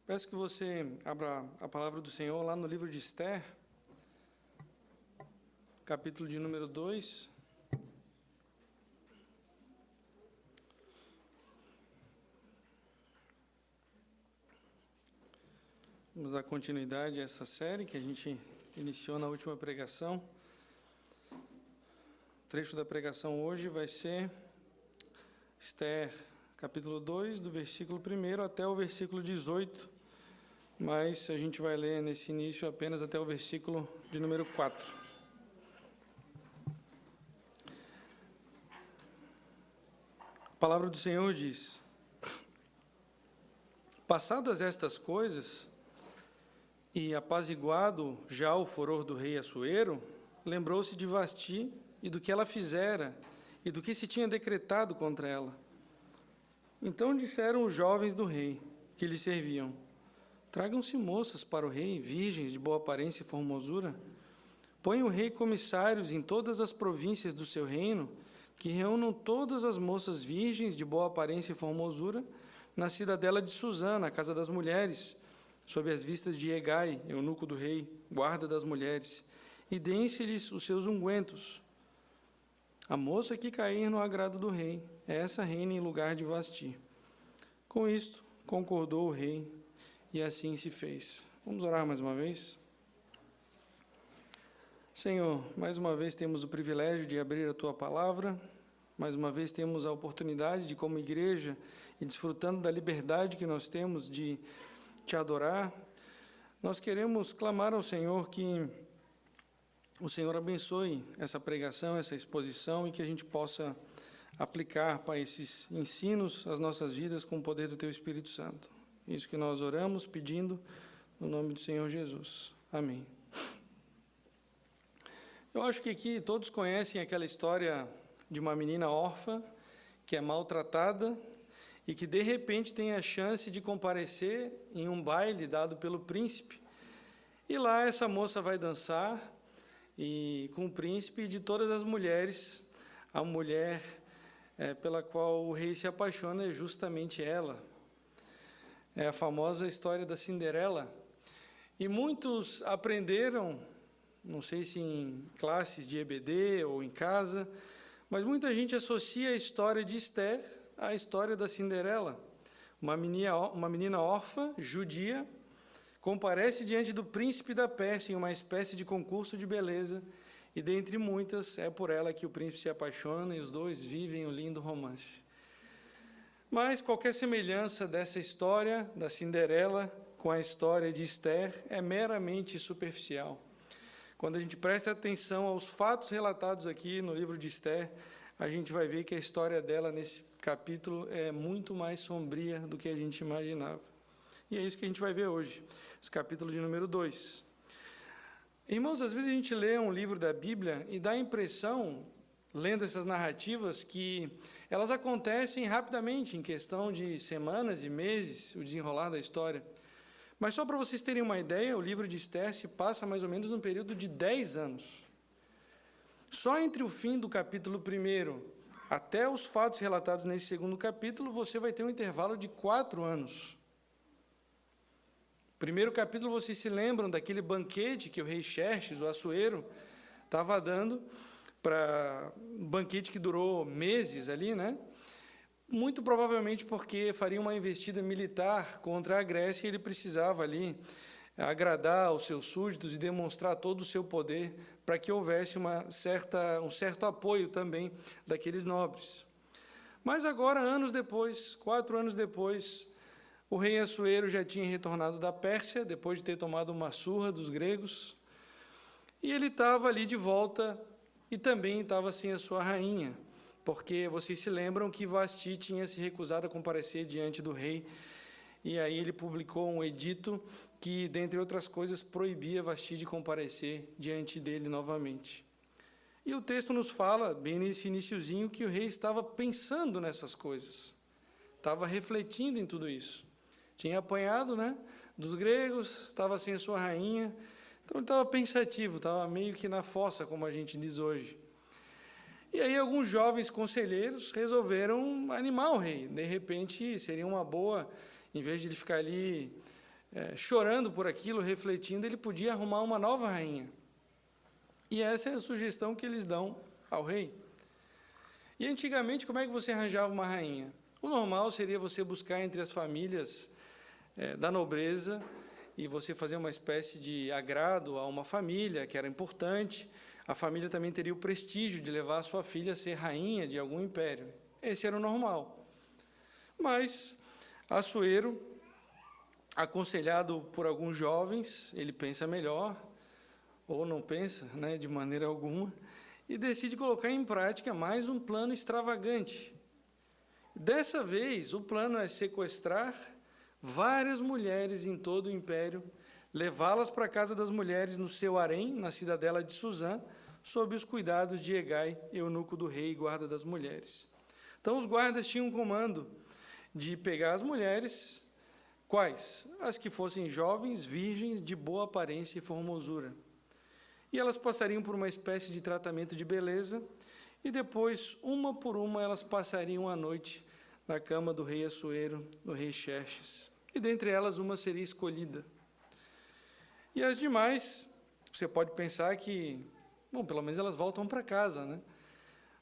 Peço que você abra a palavra do Senhor lá no livro de Esther, capítulo de número 2. Vamos dar continuidade a essa série que a gente iniciou na última pregação. O trecho da pregação hoje vai ser Esther, capítulo 2, do versículo 1 até o versículo 18, mas a gente vai ler nesse início apenas até o versículo de número 4. A palavra do Senhor diz: Passadas estas coisas, e apaziguado já o furor do rei Assuero, lembrou-se de Vasti e do que ela fizera, e do que se tinha decretado contra ela. Então disseram os jovens do rei, que lhe serviam: Tragam-se moças para o rei, virgens de boa aparência e formosura. Põe o rei comissários em todas as províncias do seu reino, que reúnam todas as moças virgens de boa aparência e formosura na cidadela de Susã, na casa das mulheres, sob as vistas de Hegai, eunuco do rei, guarda das mulheres, e deem-se-lhes os seus ungüentos. A moça que cair no agrado do rei, essa reina em lugar de Vasti. Com isto, concordou o rei, e assim se fez. Vamos orar mais uma vez? Senhor, mais uma vez temos o privilégio de abrir a Tua palavra, mais uma vez temos a oportunidade de, como igreja, e desfrutando da liberdade que nós temos de Te adorar, nós queremos clamar ao Senhor que o Senhor abençoe essa pregação, essa exposição, e que a gente possa aplicar, Pai, esses ensinos às nossas vidas com o poder do Teu Espírito Santo. Isso que nós oramos, pedindo no nome do Senhor Jesus. Amém. Eu acho que aqui todos conhecem aquela história de uma menina órfã que é maltratada e que de repente tem a chance de comparecer em um baile dado pelo príncipe. E lá essa moça vai dançar e com o príncipe, e de todas as mulheres, a mulher pela qual o rei se apaixona é justamente ela. É a famosa história da Cinderela. E muitos aprenderam, não sei se em classes de EBD ou em casa, mas muita gente associa a história de Esther à história da Cinderela. Uma menina órfã, judia, comparece diante do príncipe da Pérsia em uma espécie de concurso de beleza, e dentre muitas, é por ela que o príncipe se apaixona e os dois vivem um lindo romance. Mas qualquer semelhança dessa história da Cinderela com a história de Esther é meramente superficial. Quando a gente presta atenção aos fatos relatados aqui no livro de Esther, a gente vai ver que a história dela nesse capítulo é muito mais sombria do que a gente imaginava. E é isso que a gente vai ver hoje, esse capítulo de número 2. Irmãos, às vezes a gente lê um livro da Bíblia e dá a impressão, lendo essas narrativas, que elas acontecem rapidamente, em questão de semanas e meses, o desenrolar da história. Mas só para vocês terem uma ideia, o livro de Esther se passa mais ou menos num período de 10 anos. Só entre o fim do capítulo 1 até os fatos relatados nesse segundo capítulo, você vai ter um intervalo de 4 anos. Primeiro capítulo, vocês se lembram daquele banquete que o rei Xerxes, o Assuero, estava dando, para um banquete que durou meses ali, né? Muito provavelmente porque faria uma investida militar contra a Grécia e ele precisava ali agradar aos seus súditos e demonstrar todo o seu poder para que houvesse um certo apoio também daqueles nobres. Mas agora, anos depois, 4 anos depois, o rei Assuero já tinha retornado da Pérsia, depois de ter tomado uma surra dos gregos, e ele estava ali de volta. E também estava sem a sua rainha, porque vocês se lembram que Vasti tinha se recusado a comparecer diante do rei, e aí ele publicou um edito que, dentre outras coisas, proibia Vasti de comparecer diante dele novamente. E o texto nos fala, bem nesse iniciozinho, que o rei estava pensando nessas coisas, estava refletindo em tudo isso. Tinha apanhado, né, dos gregos, estava sem a sua rainha. Então ele estava pensativo, estava meio que na fossa, como a gente diz hoje. E aí alguns jovens conselheiros resolveram animar o rei. De repente, seria uma boa, em vez de ele ficar ali chorando por aquilo, refletindo, ele podia arrumar uma nova rainha. E essa é a sugestão que eles dão ao rei. E antigamente, como é que você arranjava uma rainha? O normal seria você buscar entre as famílias da nobreza e você fazer uma espécie de agrado a uma família que era importante. A família também teria o prestígio de levar a sua filha a ser rainha de algum império. Esse era o normal. Mas Assuero, aconselhado por alguns jovens, ele pensa melhor, ou não pensa, né, de maneira alguma, e decide colocar em prática mais um plano extravagante. Dessa vez, o plano é sequestrar várias mulheres em todo o império, levá-las para a casa das mulheres no seu harém, na cidadela de Suzã, sob os cuidados de Hegai, eunuco do rei e guarda das mulheres. Então, os guardas tinham um comando de pegar as mulheres, quais? As que fossem jovens, virgens, de boa aparência e formosura. E elas passariam por uma espécie de tratamento de beleza, e depois, uma por uma, elas passariam a noite na cama do rei Assuero, do rei Xerxes. E dentre elas, uma seria escolhida. E as demais, você pode pensar que, bom, pelo menos elas voltam para casa, né?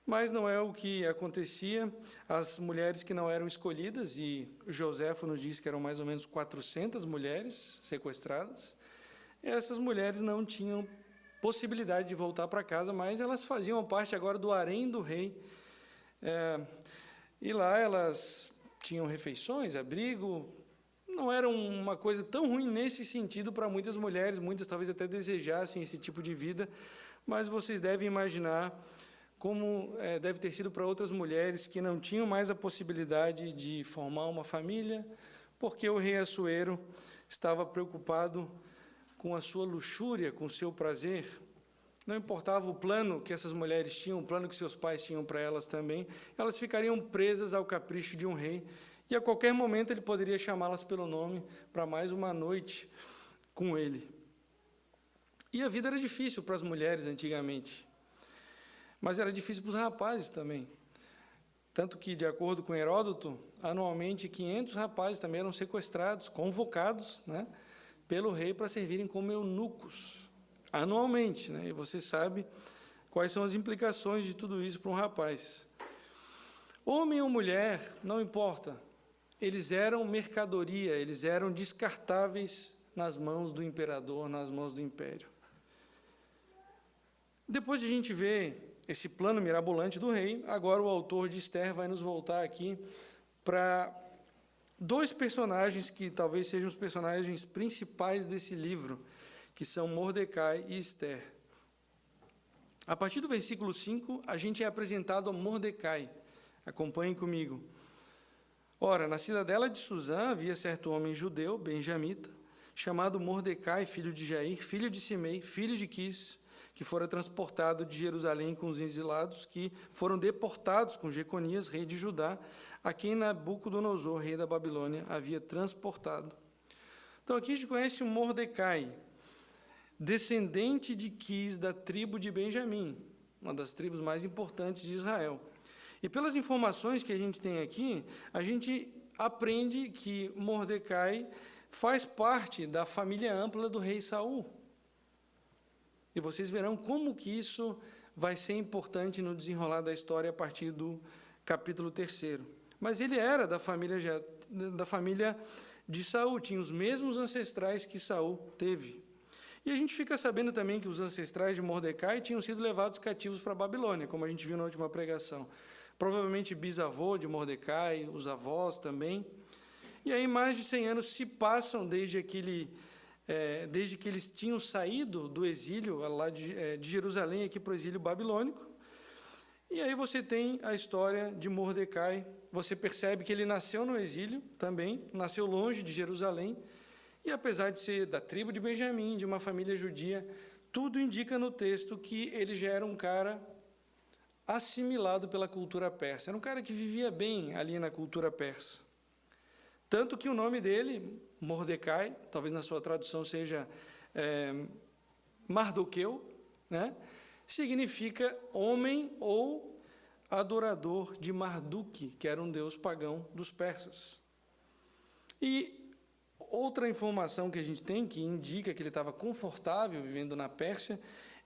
Mas não é o que acontecia. As mulheres que não eram escolhidas, e Joséfo nos diz que eram mais ou menos 400 mulheres sequestradas, essas mulheres não tinham possibilidade de voltar para casa, mas elas faziam parte agora do harém do rei. E lá elas tinham refeições, abrigo. Não era uma coisa tão ruim nesse sentido para muitas mulheres, muitas talvez até desejassem esse tipo de vida, mas vocês devem imaginar como deve ter sido para outras mulheres que não tinham mais a possibilidade de formar uma família, porque o rei Assuero estava preocupado com a sua luxúria, com o seu prazer. Não importava o plano que essas mulheres tinham, o plano que seus pais tinham para elas também, elas ficariam presas ao capricho de um rei, e a qualquer momento ele poderia chamá-las pelo nome para mais uma noite com ele. E a vida era difícil para as mulheres antigamente, mas era difícil para os rapazes também. Tanto que, de acordo com Heródoto, anualmente 500 rapazes também eram sequestrados, convocados, né, pelo rei para servirem como eunucos, anualmente, né? E você sabe quais são as implicações de tudo isso para um rapaz. Homem ou mulher, não importa, eles eram mercadoria, eles eram descartáveis nas mãos do imperador, nas mãos do império. Depois de a gente ver esse plano mirabolante do rei, agora o autor de Esther vai nos voltar aqui para dois personagens que talvez sejam os personagens principais desse livro, que são Mordecai e Esther. A partir do versículo 5, a gente é apresentado a Mordecai. Acompanhem comigo. Ora, na cidadela de Suzã havia certo homem judeu, benjamita, chamado Mordecai, filho de Jair, filho de Simei, filho de Quis, que fora transportado de Jerusalém com os exilados, que foram deportados com Jeconias, rei de Judá, a quem Nabucodonosor, rei da Babilônia, havia transportado. Então, aqui a gente conhece o Mordecai, descendente de Quis, da tribo de Benjamim, uma das tribos mais importantes de Israel. E pelas informações que a gente tem aqui, a gente aprende que Mordecai faz parte da família ampla do rei Saul. E vocês verão como que isso vai ser importante no desenrolar da história a partir do capítulo 3. Mas ele era da família de Saul, tinha os mesmos ancestrais que Saul teve. E a gente fica sabendo também que os ancestrais de Mordecai tinham sido levados cativos para a Babilônia, como a gente viu na última pregação. Provavelmente bisavô de Mordecai, os avós também. E aí mais de 100 anos se passam desde que eles tinham saído do exílio lá de Jerusalém aqui para o exílio babilônico. E aí você tem a história de Mordecai. Você percebe que ele nasceu no exílio também, nasceu longe de Jerusalém. E apesar de ser da tribo de Benjamim, de uma família judia, tudo indica no texto que ele já era um cara assimilado pela cultura persa. Era um cara que vivia bem ali na cultura persa. Tanto que o nome dele, Mordecai, talvez na sua tradução seja Mardoqueu, né? Significa homem ou adorador de Marduk, que era um deus pagão dos persas. E outra informação que a gente tem, que indica que ele estava confortável vivendo na Pérsia,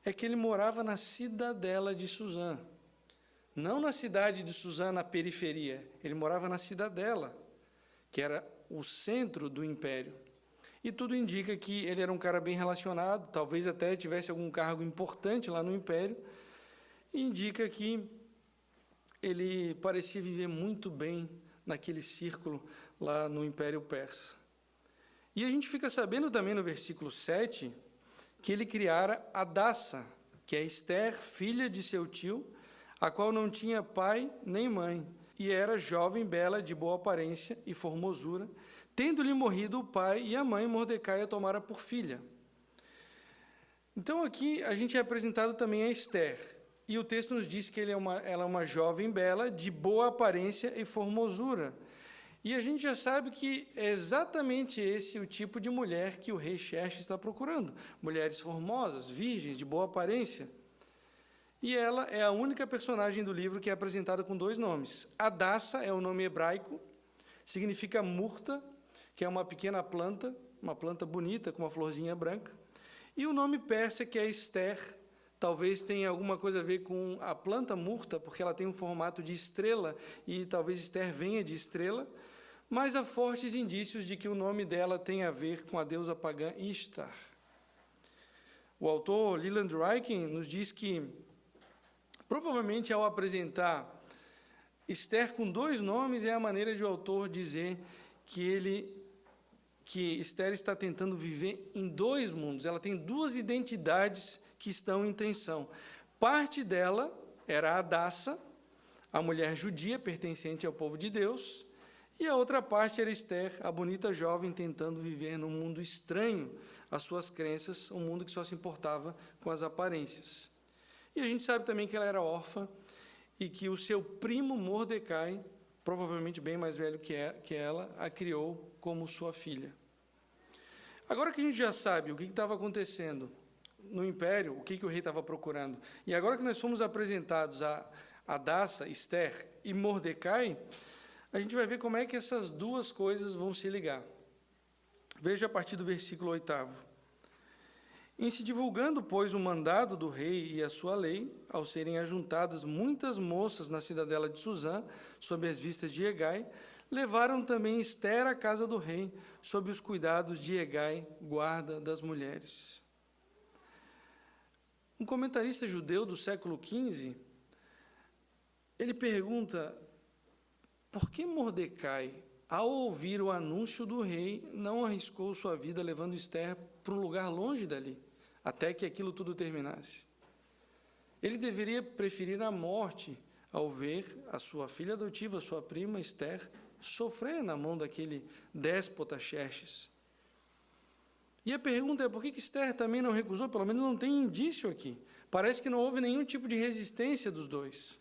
é que ele morava na cidadela de Suzã. Não na cidade de Suzã, na periferia. Ele morava na cidadela, que era o centro do império. E tudo indica que ele era um cara bem relacionado, talvez até tivesse algum cargo importante lá no império, e indica que ele parecia viver muito bem naquele círculo lá no Império Persa. E a gente fica sabendo também no versículo 7 que ele criara Hadassa, que é Ester, filha de seu tio, a qual não tinha pai nem mãe, e era jovem, bela, de boa aparência e formosura, tendo-lhe morrido o pai e a mãe, Mordecai a tomara por filha. Então aqui a gente é apresentado também a Ester, e o texto nos diz que ela é uma jovem bela, de boa aparência e formosura. E a gente já sabe que é exatamente esse o tipo de mulher que o rei Xerxes está procurando. Mulheres formosas, virgens, de boa aparência. E ela é a única personagem do livro que é apresentada com 2 nomes. Hadassa é o nome hebraico, significa murta, que é uma pequena planta, uma planta bonita, com uma florzinha branca. E o nome persa, que é Ester, talvez tenha alguma coisa a ver com a planta murta, porque ela tem um formato de estrela, e talvez Ester venha de estrela, mas há fortes indícios de que o nome dela tem a ver com a deusa pagã Ishtar. O autor Leland Ryken nos diz que, provavelmente, ao apresentar Ester com 2 nomes, é a maneira de o autor dizer que Ester está tentando viver em 2 mundos, ela tem 2 identidades que estão em tensão. Parte dela era Hadassa, a mulher judia pertencente ao povo de Deus, e a outra parte era Ester, a bonita jovem tentando viver num mundo estranho às suas crenças, um mundo que só se importava com as aparências. E a gente sabe também que ela era órfã e que o seu primo Mordecai, provavelmente bem mais velho que ela, a criou como sua filha. Agora que a gente já sabe o que estava acontecendo no império, o que o rei estava procurando, e agora que nós fomos apresentados a Hadassa, Ester e Mordecai, a gente vai ver como é que essas 2 coisas vão se ligar. Veja a partir do versículo 8º. Em se divulgando, pois, o mandado do rei e a sua lei, ao serem ajuntadas muitas moças na cidadela de Suzã, sob as vistas de Hegai, levaram também Ester à casa do rei, sob os cuidados de Hegai, guarda das mulheres. Um comentarista judeu do século XV, ele pergunta por que Mordecai, ao ouvir o anúncio do rei, não arriscou sua vida levando Ester para um lugar longe dali, até que aquilo tudo terminasse. Ele deveria preferir a morte ao ver a sua filha adotiva, sua prima Ester, sofrer na mão daquele déspota Xerxes. E a pergunta é, por que Ester também não recusou? Pelo menos não tem indício aqui. Parece que não houve nenhum tipo de resistência dos 2.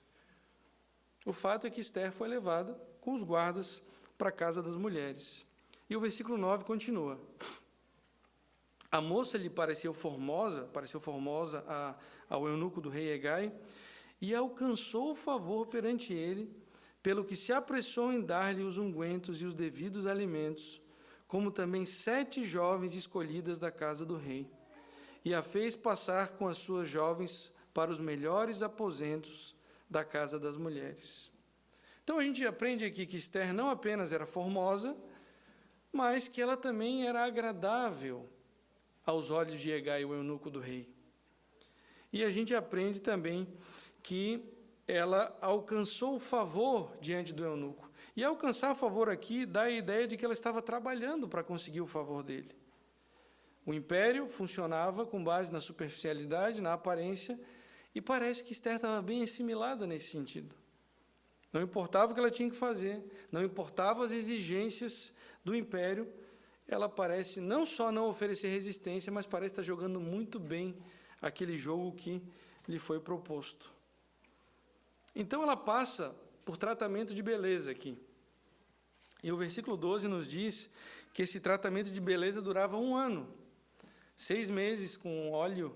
O fato é que Ester foi levada com os guardas para a casa das mulheres. E o versículo 9 continua. A moça lhe pareceu formosa ao eunuco do rei Hegai, e alcançou o favor perante ele, pelo que se apressou em dar-lhe os ungüentos e os devidos alimentos, como também 7 jovens escolhidas da casa do rei, e a fez passar com as suas jovens para os melhores aposentos da casa das mulheres. Então a gente aprende aqui que Ester não apenas era formosa, mas que ela também era agradável aos olhos de Hegai, o eunuco do rei. E a gente aprende também que ela alcançou o favor diante do eunuco. E alcançar o favor aqui dá a ideia de que ela estava trabalhando para conseguir o favor dele. O império funcionava com base na superficialidade, na aparência, e parece que Ester estava bem assimilada nesse sentido. Não importava o que ela tinha que fazer, não importava as exigências do império, ela parece não só não oferecer resistência, mas parece estar jogando muito bem aquele jogo que lhe foi proposto. Então ela passa por tratamento de beleza aqui. E o versículo 12 nos diz que esse tratamento de beleza durava 1 ano. 6 meses com óleo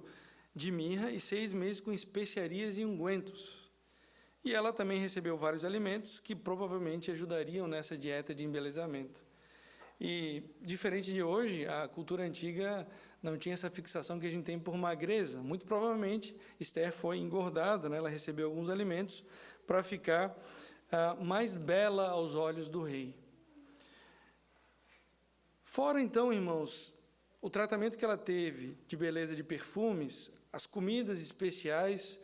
de mirra e 6 meses com especiarias e ungüentos. E ela também recebeu vários alimentos que provavelmente ajudariam nessa dieta de embelezamento. E, diferente de hoje, a cultura antiga não tinha essa fixação que a gente tem por magreza. Muito provavelmente, Esther foi engordada, né? Ela recebeu alguns alimentos para ficar mais bela aos olhos do rei. Fora, então, irmãos, o tratamento que ela teve de beleza de perfumes, as comidas especiais,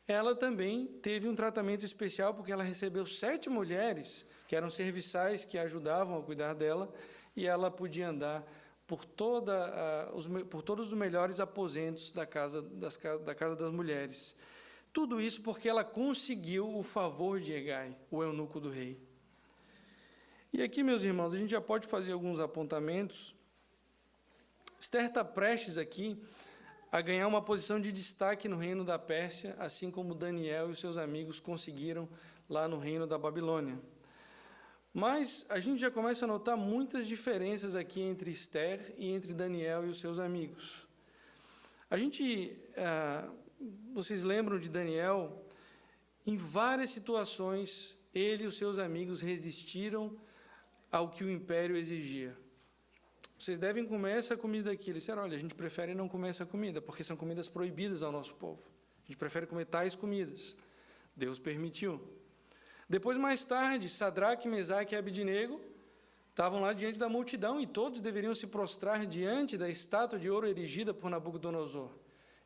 ela também teve um tratamento especial porque ela recebeu 7 mulheres que eram serviçais, que ajudavam a cuidar dela, e ela podia andar por todos os melhores aposentos da casa das mulheres. Tudo isso porque ela conseguiu o favor de Hegai, o eunuco do rei. E aqui, meus irmãos, a gente já pode fazer alguns apontamentos. Esther está prestes aqui a ganhar uma posição de destaque no reino da Pérsia, assim como Daniel e os seus amigos conseguiram lá no reino da Babilônia. Mas a gente já começa a notar muitas diferenças aqui entre Esther e entre Daniel e os seus amigos. Vocês lembram de Daniel? Em várias situações, ele e os seus amigos resistiram ao que o império exigia. Vocês devem comer essa comida aqui. Eles disseram, olha, a gente prefere não comer essa comida, porque são comidas proibidas ao nosso povo. A gente prefere comer tais comidas. Deus permitiu. Depois, mais tarde, Sadraque, Mesaque e Abidnego estavam lá diante da multidão e todos deveriam se prostrar diante da estátua de ouro erigida por Nabucodonosor.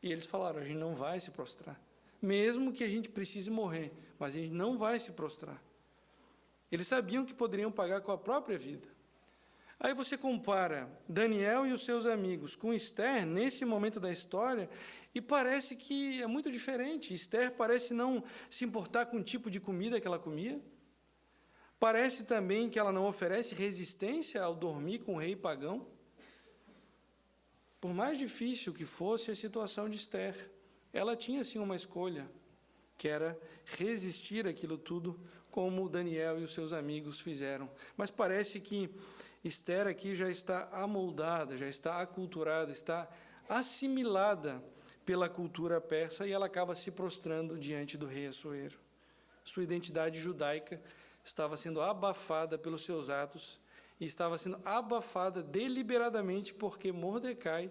E eles falaram, a gente não vai se prostrar. Mesmo que a gente precise morrer, mas a gente não vai se prostrar. Eles sabiam que poderiam pagar com a própria vida. Aí você compara Daniel e os seus amigos com Esther, nesse momento da história, e parece que é muito diferente. Esther parece não se importar com o tipo de comida que ela comia. Parece também que ela não oferece resistência ao dormir com o rei pagão. Por mais difícil que fosse a situação de Esther, ela tinha sim uma escolha, que era resistir àquilo tudo, como Daniel e os seus amigos fizeram. Mas parece que Esther aqui já está amoldada, já está aculturada, está assimilada pela cultura persa e ela acaba se prostrando diante do rei Assuero. Sua identidade judaica estava sendo abafada pelos seus atos e estava sendo abafada deliberadamente porque Mordecai,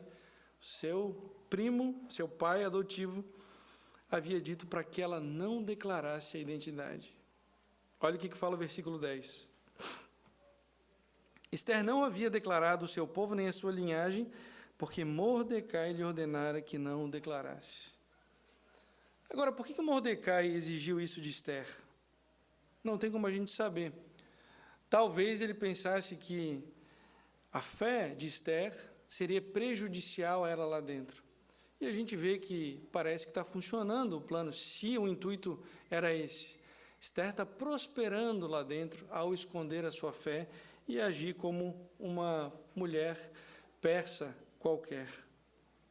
seu primo, seu pai adotivo, havia dito para que ela não declarasse a identidade. Olha o que fala o versículo 10. Esther não havia declarado o seu povo nem a sua linhagem, porque Mordecai lhe ordenara que não o declarasse. Agora, por que Mordecai exigiu isso de Esther? Não tem como a gente saber. Talvez ele pensasse que a fé de Esther seria prejudicial a ela lá dentro. E a gente vê que parece que está funcionando o plano, se o intuito era esse. Esther está prosperando lá dentro ao esconder a sua fé e agir como uma mulher persa qualquer.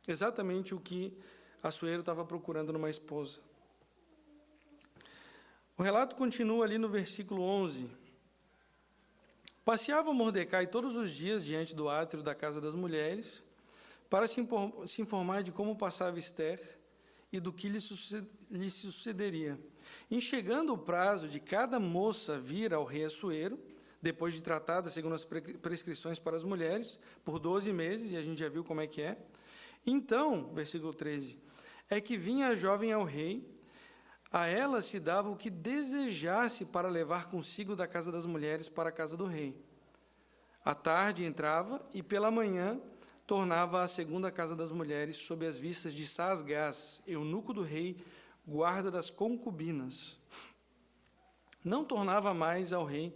Exatamente o que Assuero estava procurando numa esposa. O relato continua ali no versículo 11. Passeava Mordecai todos os dias diante do átrio da casa das mulheres para se informar de como passava Esther e do que lhe sucederia. Em chegando o prazo de cada moça vir ao rei Assuero, depois de tratada segundo as prescrições para as mulheres, por 12 meses, e a gente já viu como é que é. Então, versículo 13, é que vinha a jovem ao rei, a ela se dava o que desejasse para levar consigo da casa das mulheres para a casa do rei. À tarde entrava e pela manhã tornava à segunda casa das mulheres sob as vistas de Saasgás, eunuco do rei, guarda das concubinas. Não tornava mais ao rei,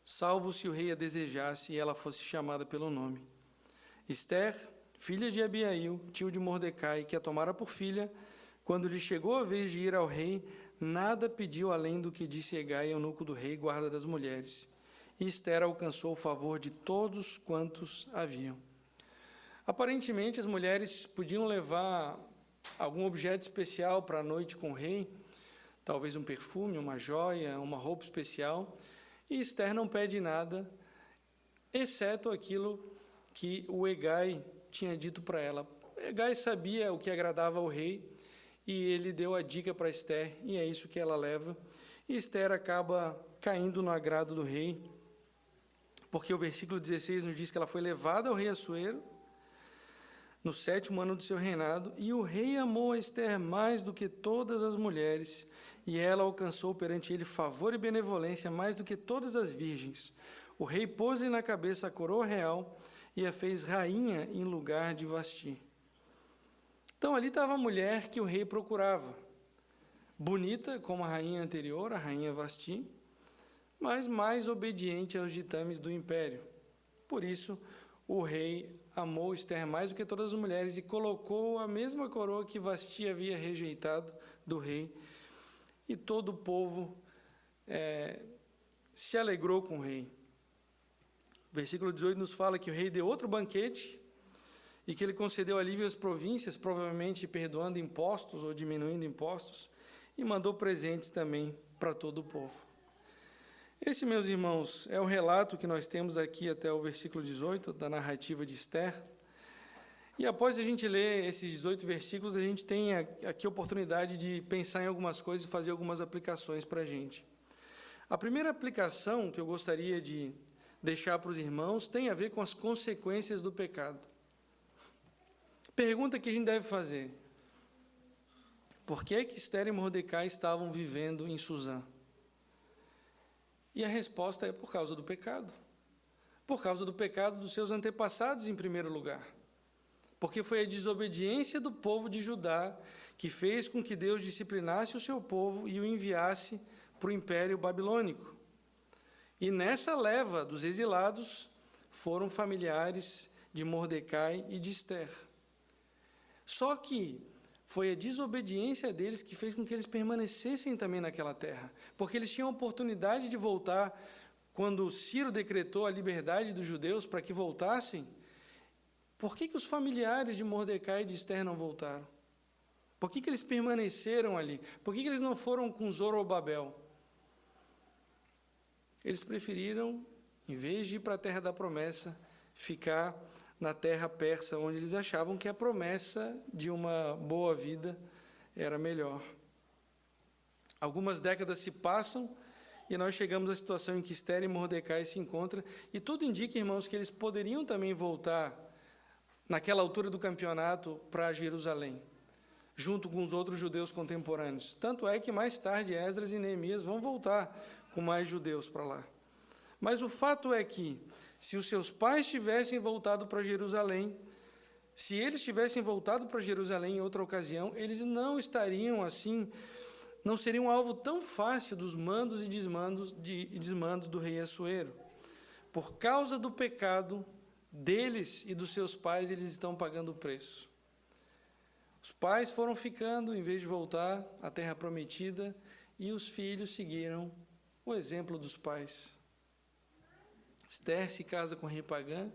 salvo se o rei a desejasse e ela fosse chamada pelo nome. Esther, filha de Abiail, tio de Mordecai, que a tomara por filha, quando lhe chegou a vez de ir ao rei, nada pediu além do que disse Hegai, eunuco do rei, guarda das mulheres. E Esther alcançou o favor de todos quantos haviam. Aparentemente, as mulheres podiam levar algum objeto especial para a noite com o rei, talvez um perfume, uma joia, uma roupa especial, e Esther não pede nada, exceto aquilo que o Hegai tinha dito para ela. Hegai sabia o que agradava ao rei, e ele deu a dica para Esther, e é isso que ela leva. E Esther acaba caindo no agrado do rei, porque o versículo 16 nos diz que ela foi levada ao rei Assuero, no 7º ano do seu reinado, e o rei amou a Ester mais do que todas as mulheres, e ela alcançou perante ele favor e benevolência mais do que todas as virgens. O rei pôs-lhe na cabeça a coroa real e a fez rainha em lugar de Vasti. Então ali estava a mulher que o rei procurava, bonita como a rainha anterior, a rainha Vasti, mas mais obediente aos ditames do império. Por isso, o rei amou Ester mais do que todas as mulheres e colocou a mesma coroa que Vasti havia rejeitado do rei. E todo o povo se alegrou com o rei. O versículo 18 nos fala que o rei deu outro banquete e que ele concedeu alívio às províncias, provavelmente perdoando impostos ou diminuindo impostos, e mandou presentes também para todo o povo. Esse, meus irmãos, é o relato que nós temos aqui até o versículo 18, da narrativa de Ester. E após a gente ler esses 18 versículos, a gente tem aqui a oportunidade de pensar em algumas coisas e fazer algumas aplicações para a gente. A primeira aplicação que eu gostaria de deixar para os irmãos tem a ver com as consequências do pecado. Pergunta que a gente deve fazer: por que Ester e Mordecai estavam vivendo em Suzã? E a resposta é por causa do pecado. Por causa do pecado dos seus antepassados, em primeiro lugar. Porque foi a desobediência do povo de Judá que fez com que Deus disciplinasse o seu povo e o enviasse para o Império Babilônico. E nessa leva dos exilados foram familiares de Mordecai e de Ester. Só que foi a desobediência deles que fez com que eles permanecessem também naquela terra, porque eles tinham a oportunidade de voltar quando Ciro decretou a liberdade dos judeus para que voltassem. Por que os familiares de Mordecai e de Ester não voltaram? Por que eles permaneceram ali? Por que eles não foram com Zorobabel? Eles preferiram, em vez de ir para a terra da promessa, ficar na terra persa, onde eles achavam que a promessa de uma boa vida era melhor. Algumas décadas se passam e nós chegamos à situação em que Ester e Mordecai se encontram, e tudo indica, irmãos, que eles poderiam também voltar, naquela altura do campeonato, para Jerusalém, junto com os outros judeus contemporâneos. Tanto é que mais tarde Esdras e Neemias vão voltar com mais judeus para lá. Mas o fato é que, se os seus pais tivessem voltado para Jerusalém, se eles tivessem voltado para Jerusalém em outra ocasião, eles não estariam assim, não seriam alvo tão fácil dos mandos e desmandos do rei Assuero. Por causa do pecado deles e dos seus pais, eles estão pagando o preço. Os pais foram ficando, em vez de voltar à terra prometida, e os filhos seguiram o exemplo dos pais. Ester se casa com o rei pagã,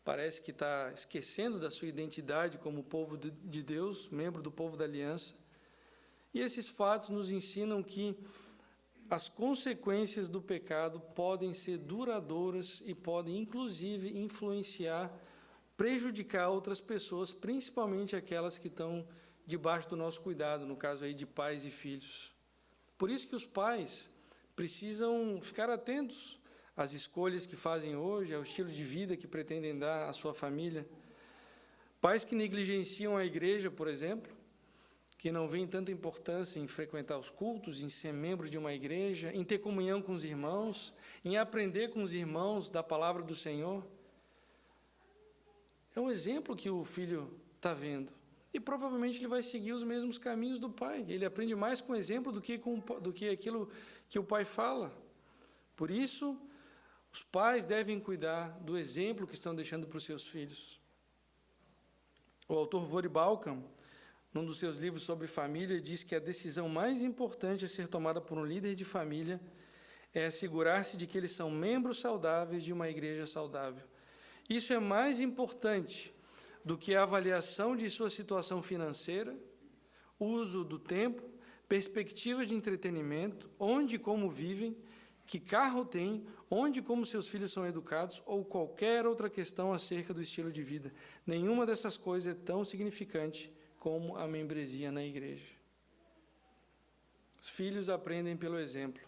parece que está esquecendo da sua identidade como povo de Deus, membro do povo da aliança. E esses fatos nos ensinam que as consequências do pecado podem ser duradouras e podem, inclusive, influenciar, prejudicar outras pessoas, principalmente aquelas que estão debaixo do nosso cuidado, no caso aí de pais e filhos. Por isso que os pais precisam ficar atentos às escolhas que fazem hoje, ao estilo de vida que pretendem dar à sua família. Pais que negligenciam a igreja, por exemplo, que não veem tanta importância em frequentar os cultos, em ser membro de uma igreja, em ter comunhão com os irmãos, em aprender com os irmãos da palavra do Senhor. É o exemplo que o filho está vendo. E provavelmente ele vai seguir os mesmos caminhos do pai. Ele aprende mais com o exemplo do que aquilo que o pai fala. Por isso, os pais devem cuidar do exemplo que estão deixando para os seus filhos. O autor Vori Balkan, num dos seus livros sobre família, diz que a decisão mais importante a ser tomada por um líder de família é assegurar-se de que eles são membros saudáveis de uma igreja saudável. Isso é mais importante do que a avaliação de sua situação financeira, uso do tempo, perspectivas de entretenimento, onde e como vivem, que carro têm, onde e como seus filhos são educados, ou qualquer outra questão acerca do estilo de vida. Nenhuma dessas coisas é tão significante como a membresia na igreja. Os filhos aprendem pelo exemplo.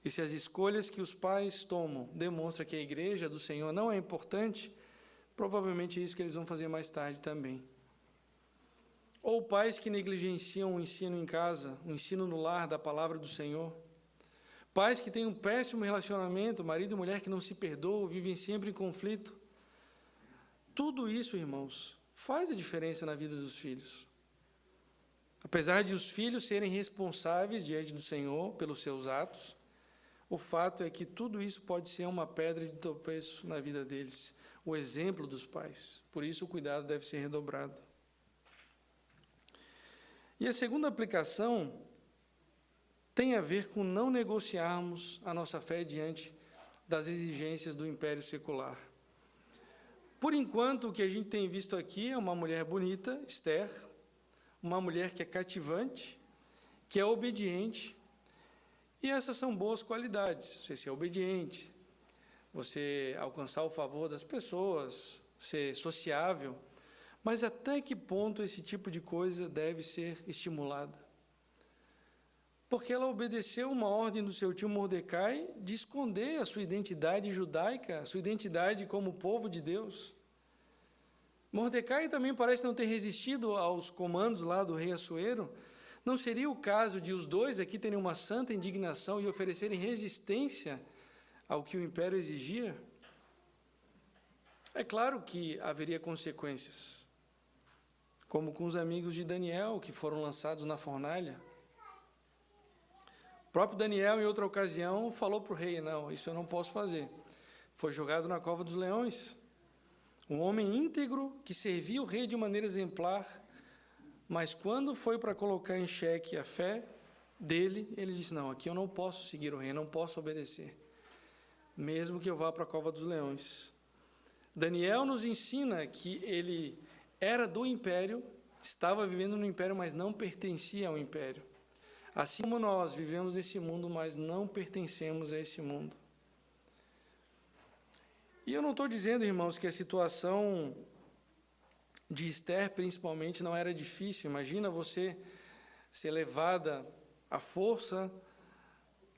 E se as escolhas que os pais tomam demonstram que a igreja do Senhor não é importante, provavelmente é isso que eles vão fazer mais tarde também. Ou pais que negligenciam o ensino em casa, o ensino no lar da palavra do Senhor. Pais que têm um péssimo relacionamento, marido e mulher que não se perdoam, vivem sempre em conflito. Tudo isso, irmãos, faz a diferença na vida dos filhos. Apesar de os filhos serem responsáveis diante do Senhor pelos seus atos, o fato é que tudo isso pode ser uma pedra de tropeço na vida deles, o exemplo dos pais. Por isso, o cuidado deve ser redobrado. E a segunda aplicação tem a ver com não negociarmos a nossa fé diante das exigências do império secular. Por enquanto, o que a gente tem visto aqui é uma mulher bonita, Esther, uma mulher que é cativante, que é obediente, e essas são boas qualidades. Você ser obediente, você alcançar o favor das pessoas, ser sociável, mas até que ponto esse tipo de coisa deve ser estimulada? Porque ela obedeceu uma ordem do seu tio Mordecai de esconder a sua identidade judaica, a sua identidade como povo de Deus. Mordecai também parece não ter resistido aos comandos lá do rei Assuero. Não seria o caso de os dois aqui terem uma santa indignação e oferecerem resistência ao que o império exigia? É claro que haveria consequências, como com os amigos de Daniel, que foram lançados na fornalha. O próprio Daniel, em outra ocasião, falou para o rei: não, isso eu não posso fazer. Foi jogado na cova dos leões. Um homem íntegro que servia o rei de maneira exemplar, mas quando foi para colocar em xeque a fé dele, ele disse: não, aqui eu não posso seguir o rei, não posso obedecer, mesmo que eu vá para a cova dos leões. Daniel nos ensina que ele era do império, estava vivendo no império, mas não pertencia ao império. Assim como nós vivemos nesse mundo, mas não pertencemos a esse mundo. E eu não estou dizendo, irmãos, que a situação de Esther, principalmente, não era difícil. Imagina você ser levada à força,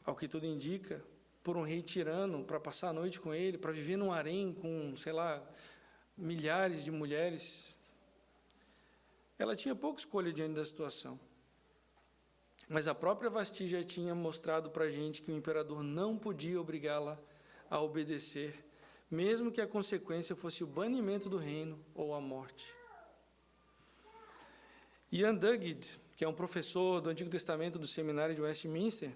ao que tudo indica, por um rei tirano, para passar a noite com ele, para viver num harém com, sei lá, milhares de mulheres. Ela tinha pouca escolha diante da situação. Mas a própria Vasti já tinha mostrado para a gente que o imperador não podia obrigá-la a obedecer, mesmo que a consequência fosse o banimento do reino ou a morte. Ian Duguid, que é um professor do Antigo Testamento do Seminário de Westminster,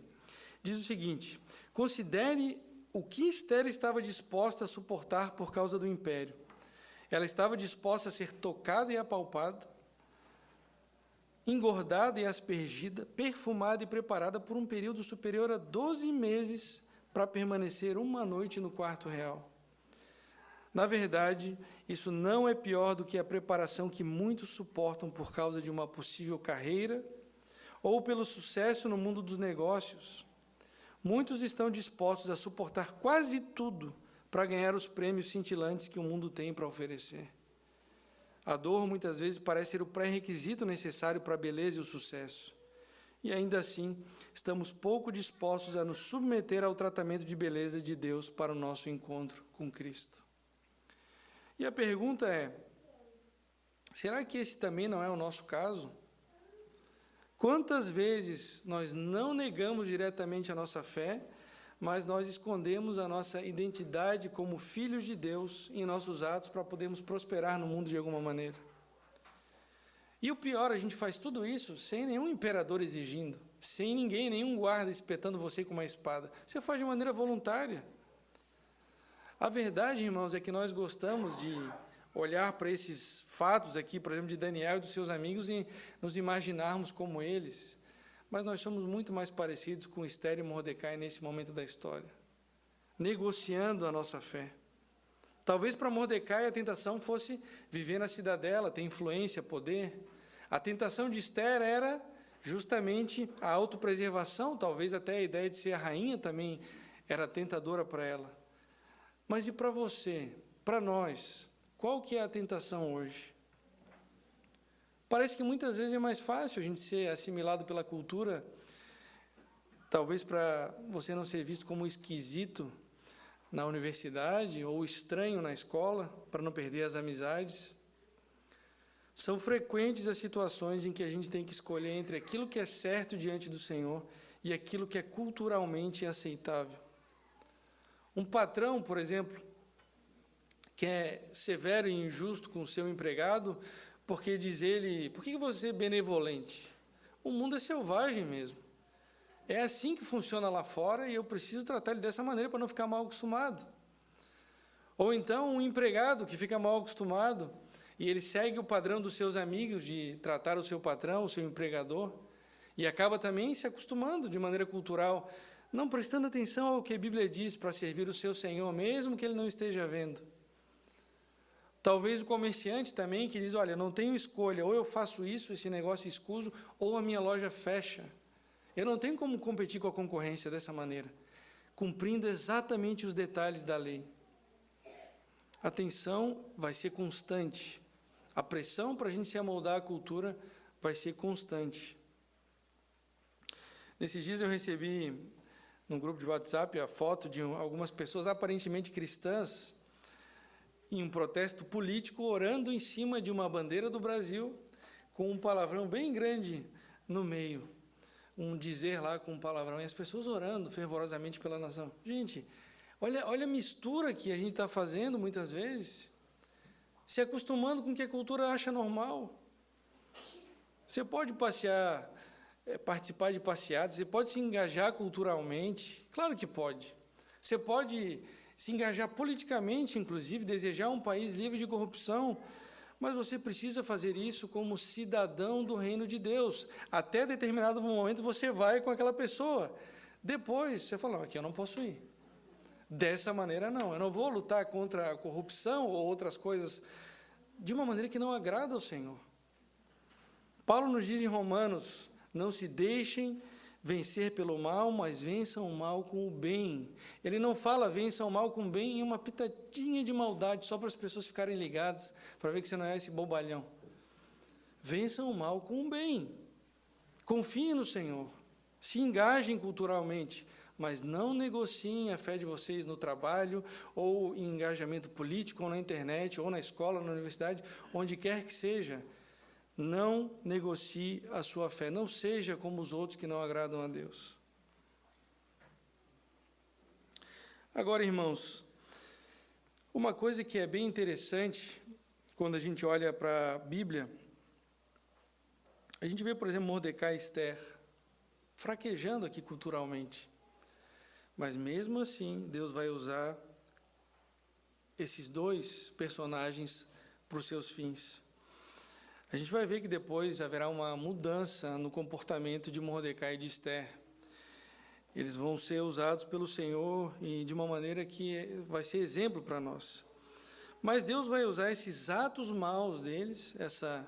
diz o seguinte: considere o que Esther estava disposta a suportar por causa do império. Ela estava disposta a ser tocada e apalpada, engordada e aspergida, perfumada e preparada por um período superior a 12 meses para permanecer uma noite no quarto real. Na verdade, isso não é pior do que a preparação que muitos suportam por causa de uma possível carreira ou pelo sucesso no mundo dos negócios. Muitos estão dispostos a suportar quase tudo para ganhar os prêmios cintilantes que o mundo tem para oferecer. A dor, muitas vezes, parece ser o pré-requisito necessário para a beleza e o sucesso. E, ainda assim, estamos pouco dispostos a nos submeter ao tratamento de beleza de Deus para o nosso encontro com Cristo. E a pergunta é: será que esse também não é o nosso caso? Quantas vezes nós não negamos diretamente a nossa fé, mas nós escondemos a nossa identidade como filhos de Deus em nossos atos para podermos prosperar no mundo de alguma maneira? E o pior, a gente faz tudo isso sem nenhum imperador exigindo, sem ninguém, nenhum guarda espetando você com uma espada. Você faz de maneira voluntária. A verdade, irmãos, é que nós gostamos de olhar para esses fatos aqui, por exemplo, de Daniel e dos seus amigos, e nos imaginarmos como eles. Mas nós somos muito mais parecidos com Esther e Mordecai nesse momento da história, negociando a nossa fé. Talvez para Mordecai a tentação fosse viver na cidadela, ter influência, poder. A tentação de Esther era justamente a autopreservação, talvez até a ideia de ser a rainha também era tentadora para ela. Mas e para você, para nós, qual que é a tentação hoje? Parece que muitas vezes é mais fácil a gente ser assimilado pela cultura, talvez para você não ser visto como esquisito na universidade ou estranho na escola, para não perder as amizades. São frequentes as situações em que a gente tem que escolher entre aquilo que é certo diante do Senhor e aquilo que é culturalmente aceitável. Um patrão, por exemplo, que é severo e injusto com o seu empregado, porque diz ele, por que você é benevolente? O mundo é selvagem mesmo. É assim que funciona lá fora e eu preciso tratar ele dessa maneira para não ficar mal acostumado. Ou então um empregado que fica mal acostumado e ele segue o padrão dos seus amigos de tratar o seu patrão, o seu empregador, e acaba também se acostumando de maneira cultural, não prestando atenção ao que a Bíblia diz para servir o seu Senhor, mesmo que ele não esteja vendo. Talvez o comerciante também que diz, olha, eu não tenho escolha, ou eu faço isso, esse negócio escuso, ou a minha loja fecha. Eu não tenho como competir com a concorrência dessa maneira, cumprindo exatamente os detalhes da lei. A tensão vai ser constante. A pressão para a gente se amoldar à cultura vai ser constante. Nesses dias eu recebi, num grupo de WhatsApp, a foto de algumas pessoas aparentemente cristãs, em um protesto político, orando em cima de uma bandeira do Brasil, com um palavrão bem grande no meio. Um dizer lá com um palavrão, e as pessoas orando fervorosamente pela nação. Gente, olha a mistura que a gente está fazendo muitas vezes, se acostumando com o que a cultura acha normal. Você pode passear, participar de passeatas, você pode se engajar culturalmente, claro que pode. Você pode se engajar politicamente, inclusive, desejar um país livre de corrupção, mas você precisa fazer isso como cidadão do reino de Deus. Até determinado momento você vai com aquela pessoa. Depois você fala, não, aqui eu não posso ir. Dessa maneira não, eu não vou lutar contra a corrupção ou outras coisas de uma maneira que não agrada ao Senhor. Paulo nos diz em Romanos, não se deixem vencer pelo mal, mas vençam o mal com o bem. Ele não fala vençam o mal com o bem em uma pitadinha de maldade, só para as pessoas ficarem ligadas, para ver que você não é esse bobalhão. Vençam o mal com o bem. Confiem no Senhor. Se engajem culturalmente, mas não negociem a fé de vocês no trabalho, ou em engajamento político, ou na internet, ou na escola, na universidade, onde quer que seja. Não negocie a sua fé, não seja como os outros que não agradam a Deus. Agora, irmãos, uma coisa que é bem interessante, quando a gente olha para a Bíblia, a gente vê, por exemplo, Mordecai e Esther, fraquejando aqui culturalmente, mas mesmo assim, Deus vai usar esses dois personagens para os seus fins. A gente vai ver que depois haverá uma mudança no comportamento de Mordecai e de Esther. Eles vão ser usados pelo Senhor e de uma maneira que vai ser exemplo para nós. Mas Deus vai usar esses atos maus deles, essa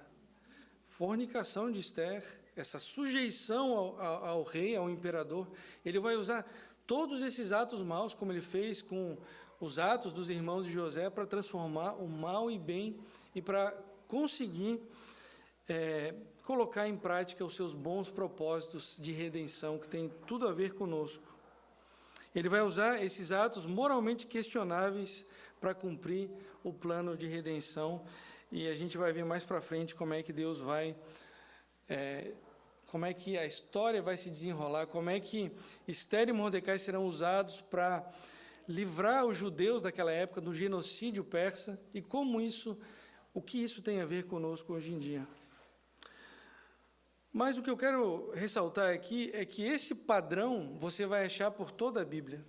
fornicação de Esther, essa sujeição ao rei, ao imperador. Ele vai usar todos esses atos maus, como ele fez com os atos dos irmãos de José, para transformar o mal em bem e para conseguir colocar em prática os seus bons propósitos de redenção, que tem tudo a ver conosco. Ele vai usar esses atos moralmente questionáveis para cumprir o plano de redenção, e a gente vai ver mais para frente como é que Deus vai, como é que a história vai se desenrolar, como é que Esther e Mordecai serão usados para livrar os judeus daquela época do genocídio persa, e o que isso tem a ver conosco hoje em dia. Mas o que eu quero ressaltar aqui é que esse padrão você vai achar por toda a Bíblia.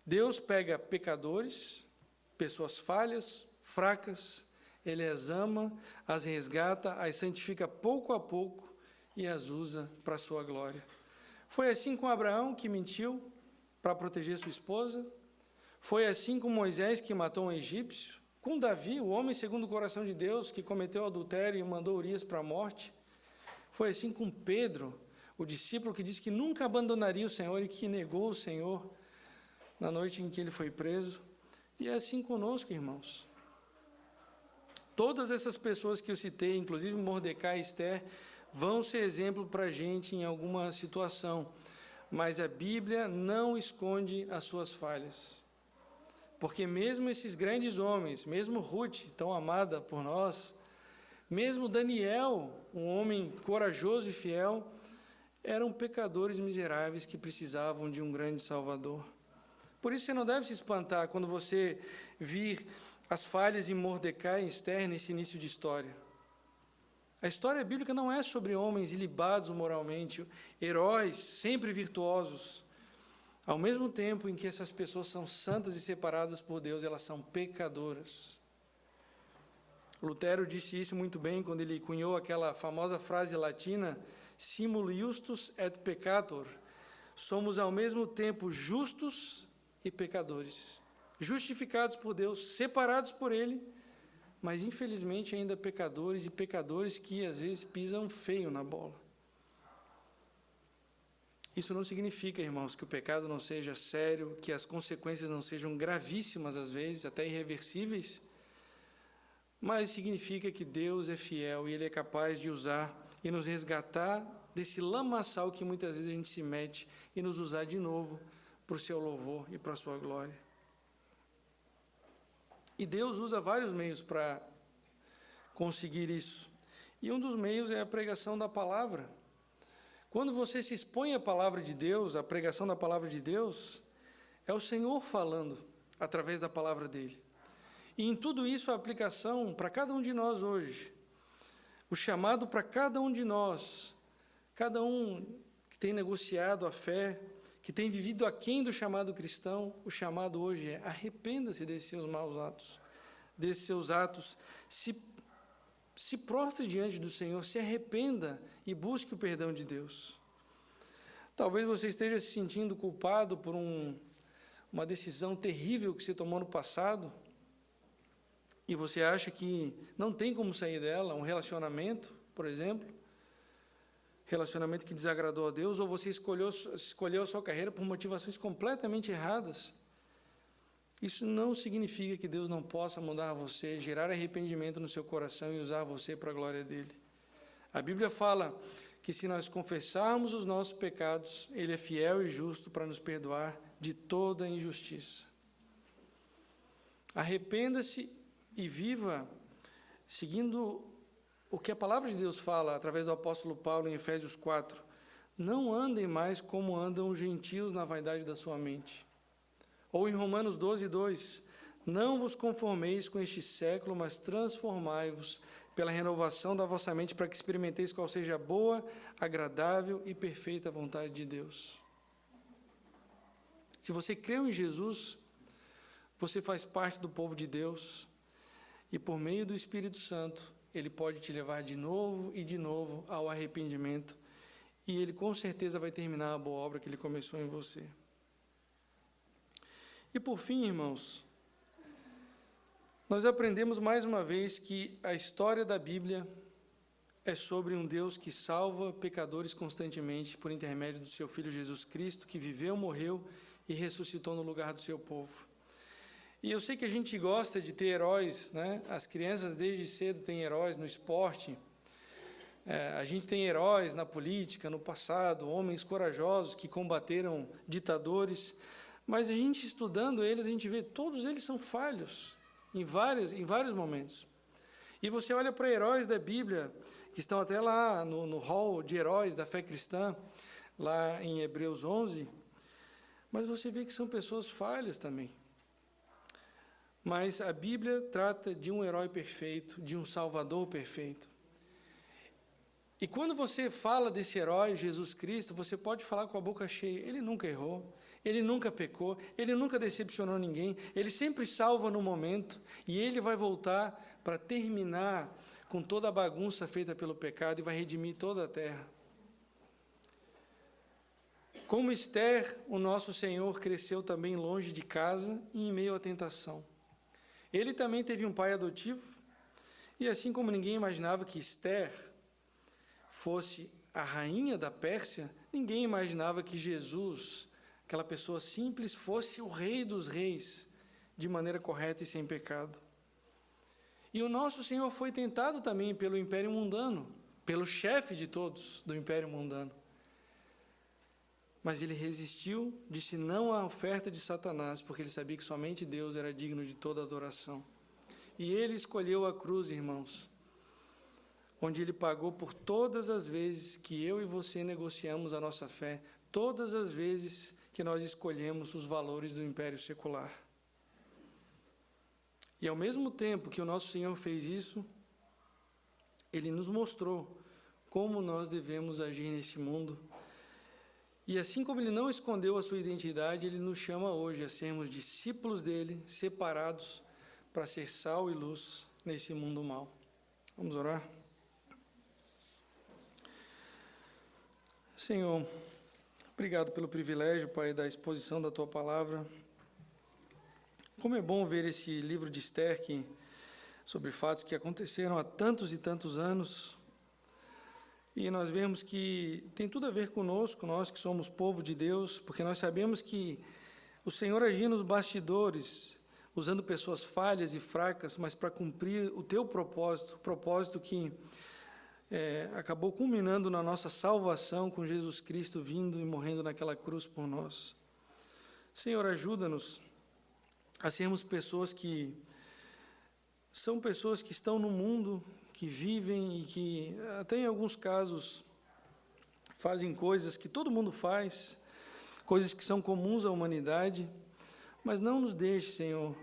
Deus pega pecadores, pessoas falhas, fracas, Ele as ama, as resgata, as santifica pouco a pouco e as usa para a sua glória. Foi assim com Abraão, que mentiu para proteger sua esposa. Foi assim com Moisés, que matou um egípcio. Com Davi, o homem segundo o coração de Deus, que cometeu adultério e mandou Urias para a morte. Foi assim com Pedro, o discípulo que disse que nunca abandonaria o Senhor e que negou o Senhor na noite em que ele foi preso. E é assim conosco, irmãos. Todas essas pessoas que eu citei, inclusive Mordecai e Esther, vão ser exemplo para a gente em alguma situação. mas a Bíblia não esconde as suas falhas. Porque mesmo esses grandes homens, mesmo Ruth, tão amada por nós, mesmo Daniel, um homem corajoso e fiel, eram pecadores miseráveis que precisavam de um grande Salvador. Por isso você não deve se espantar quando você vir as falhas em Mordecai e Esther nesse início de história. A história bíblica não é sobre homens ilibados moralmente, heróis, sempre virtuosos. Ao mesmo tempo em que essas pessoas são santas e separadas por Deus, elas são pecadoras. Lutero disse isso muito bem quando ele cunhou aquela famosa frase latina, simul justus et peccator. Somos ao mesmo tempo justos e pecadores. Justificados por Deus, separados por Ele, mas infelizmente ainda pecadores e pecadores que às vezes pisam feio na bola. Isso não significa, irmãos, que o pecado não seja sério, que as consequências não sejam gravíssimas às vezes, até irreversíveis, mas significa que Deus é fiel e Ele é capaz de usar e nos resgatar desse lamaçal que muitas vezes a gente se mete e nos usar de novo para o seu louvor e para a sua glória. E Deus usa vários meios para conseguir isso. E um dos meios é a pregação da palavra. Quando você se expõe à palavra de Deus, à pregação da palavra de Deus, é o Senhor falando através da palavra dele. E em tudo isso a aplicação para cada um de nós hoje. O chamado para cada um de nós, cada um que tem negociado a fé, que tem vivido aquém do chamado cristão, o chamado hoje é: arrependa-se desses seus maus atos, desses seus atos, se prostre diante do Senhor, se arrependa e busque o perdão de Deus. Talvez você esteja se sentindo culpado por uma decisão terrível que você tomou no passado, e você acha que não tem como sair dela, um relacionamento, por exemplo, relacionamento que desagradou a Deus, ou você escolheu a sua carreira por motivações completamente erradas. Isso não significa que Deus não possa mudar você, gerar arrependimento no seu coração e usar você para a glória dele. A Bíblia fala que se nós confessarmos os nossos pecados, Ele é fiel e justo para nos perdoar de toda injustiça. Arrependa-se e viva seguindo o que a palavra de Deus fala através do apóstolo Paulo em Efésios 4. Não andem mais como andam os gentios na vaidade da sua mente. Ou em Romanos 12, 2. Não vos conformeis com este século, mas transformai-vos pela renovação da vossa mente, para que experimenteis qual seja a boa, agradável e perfeita vontade de Deus. Se você creu em Jesus, você faz parte do povo de Deus, e por meio do Espírito Santo, Ele pode te levar de novo e de novo ao arrependimento, e Ele com certeza vai terminar a boa obra que Ele começou em você. E por fim, irmãos, nós aprendemos mais uma vez que a história da Bíblia é sobre um Deus que salva pecadores constantemente por intermédio do seu Filho Jesus Cristo, que viveu, morreu e ressuscitou no lugar do seu povo. E eu sei que a gente gosta de ter heróis, né? As crianças desde cedo têm heróis no esporte, a gente tem heróis na política, no passado, homens corajosos que combateram ditadores, mas a gente estudando eles, a gente vê todos eles são falhos em vários momentos. E você olha para heróis da Bíblia, que estão até lá no hall de heróis da fé cristã, lá em Hebreus 11, mas você vê que são pessoas falhas também. Mas a Bíblia trata de um herói perfeito, de um Salvador perfeito. E quando você fala desse herói, Jesus Cristo, você pode falar com a boca cheia. Ele nunca errou, ele nunca pecou, ele nunca decepcionou ninguém, ele sempre salva no momento, e ele vai voltar para terminar com toda a bagunça feita pelo pecado e vai redimir toda a terra. Como Esther, o nosso Senhor cresceu também longe de casa e em meio à tentação. Ele também teve um pai adotivo, e assim como ninguém imaginava que Esther fosse a rainha da Pérsia, ninguém imaginava que Jesus, aquela pessoa simples, fosse o rei dos reis, de maneira correta e sem pecado. E o nosso Senhor foi tentado também pelo império mundano, pelo chefe de todos do império mundano. Mas ele resistiu, disse não à oferta de Satanás, porque ele sabia que somente Deus era digno de toda adoração. E ele escolheu a cruz, irmãos, onde ele pagou por todas as vezes que eu e você negociamos a nossa fé, todas as vezes que nós escolhemos os valores do império secular. E ao mesmo tempo que o nosso Senhor fez isso, ele nos mostrou como nós devemos agir nesse mundo. E assim como ele não escondeu a sua identidade, ele nos chama hoje a sermos discípulos dele, separados para ser sal e luz nesse mundo mau. Vamos orar? Senhor, obrigado pelo privilégio, Pai, da exposição da Tua Palavra. Como é bom ver esse livro de Esther, sobre fatos que aconteceram há tantos e tantos anos, e nós vemos que tem tudo a ver conosco, nós que somos povo de Deus, porque nós sabemos que o Senhor agia nos bastidores, usando pessoas falhas e fracas, mas para cumprir o Teu propósito, o propósito que acabou culminando na nossa salvação, com Jesus Cristo vindo e morrendo naquela cruz por nós. Senhor, ajuda-nos a sermos pessoas que são pessoas que estão no mundo, que vivem e que, até em alguns casos, fazem coisas que todo mundo faz, coisas que são comuns à humanidade, mas não nos deixe, Senhor,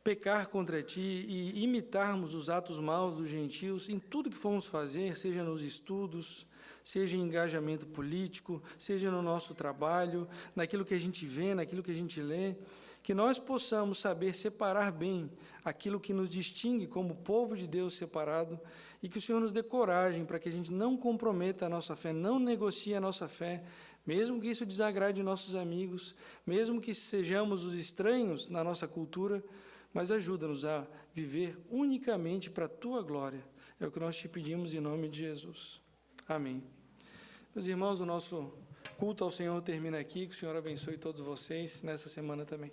pecar contra Ti e imitarmos os atos maus dos gentios em tudo que formos fazer, seja nos estudos, seja em engajamento político, seja no nosso trabalho, naquilo que a gente vê, naquilo que a gente lê, que nós possamos saber separar bem aquilo que nos distingue como povo de Deus separado e que o Senhor nos dê coragem para que a gente não comprometa a nossa fé, não negocie a nossa fé, mesmo que isso desagrade nossos amigos, mesmo que sejamos os estranhos na nossa cultura, mas ajuda-nos a viver unicamente para a Tua glória. É o que nós te pedimos em nome de Jesus. Amém. Meus irmãos, o nosso culto ao Senhor termina aqui. Que o Senhor abençoe todos vocês nessa semana também.